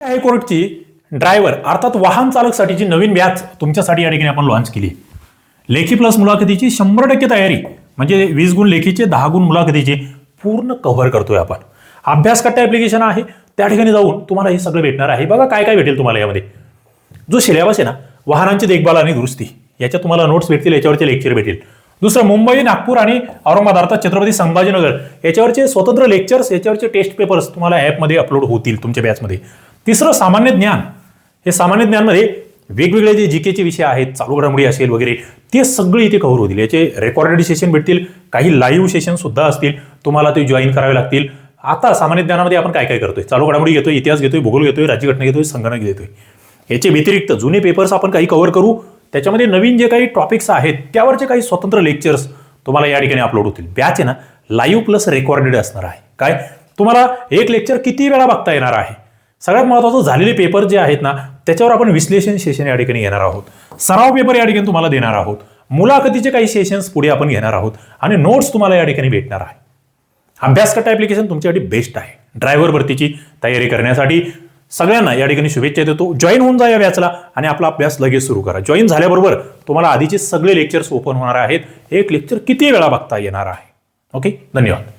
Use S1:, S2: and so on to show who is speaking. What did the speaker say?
S1: आहे कोर्टची ड्रायव्हर अर्थात वाहन चालकसाठीची नवीन बॅच तुमच्यासाठी या ठिकाणी आपण लॉन्च केली. लेखी प्लस मुलाखतीची 100% तयारी म्हणजे 20 गुण लेखीचे 10 गुण मुलाखतीचे पूर्ण कव्हर करतोय आपण. अभ्यास कट्टा ऍप्लिकेशन आहे त्या ठिकाणी जाऊन तुम्हाला हे सगळं भेटणार आहे. बघा काय काय भेटेल तुम्हाला यामध्ये. जो सिलेबस आहे ना वाहनांची देखभाल आणि दुरुस्ती याच्यात तुम्हाला नोट्स भेटतील, याच्यावरचे लेक्चर भेटेल. दुसरं मुंबई, नागपूर आणि औरंगाबाद अर्थात छत्रपती संभाजीनगर याच्यावरचे स्वतंत्र लेक्चर्स, याच्यावरचे टेस्ट पेपर्स तुम्हाला ॲपमध्ये अपलोड होतील तुमच्या बॅचमध्ये. तिसरं सामान्य ज्ञान. हे सामान्य ज्ञानमध्ये वेगवेगळे जे जीकेचे विषय आहेत, चालू घडामोडी असेल वगैरे ते सगळे इथे कव्हर होतील. याचे रेकॉर्डेड सेशन भेटतील, काही लाईव्ह सेशन सुद्धा असतील, तुम्हाला ते जॉईन करावे लागतील. आता सामान्य ज्ञानामध्ये आपण काय काय करतोय, चालू घडामोडी घेतोय, इतिहास घेतोय, भूगोल घेतोय, राज्यघटना घेतोय, संगणक घेतोय. याचे व्यतिरिक्त जुने पेपर्स आपण काही कव्हर करू. त्याच्यामध्ये नवीन जे काही टॉपिक्स आहेत त्यावरचे काही स्वतंत्र लेक्चर्स तुम्हाला या ठिकाणी अपलोड होतील. बॅच आहे ना लाईव्ह प्लस रेकॉर्डेड असणार आहे. काय तुम्हाला एक लेक्चर किती वेळा बघता येणार आहे. सगळ्यात महत्त्वाचं झालेले पेपर जे आहेत ना त्याच्यावर आपण विश्लेषण सेशन या ठिकाणी घेणार आहोत. सराव पेपर या ठिकाणी तुम्हाला देणार आहोत. मुलाखतीचे काही सेशन्स पुढे आपण घेणार आहोत आणि नोट्स तुम्हाला या ठिकाणी भेटणार आहे. अभ्यास कट्टा ऍप्लिकेशन तुमच्यासाठी बेस्ट आहे ड्रायव्हर भरतीची तयारी करण्यासाठी. सगळ्यांना या ठिकाणी शुभेच्छा देतो. जॉईन होऊन जा या बॅचला आणि आपला अभ्यास लगेच सुरू करा. जॉईन झाल्याबरोबर तुम्हाला आधीचे सगळे लेक्चर्स ओपन होणार आहेत. एक लेक्चर किती वेळा बघता येणार आहे. ओके, धन्यवाद.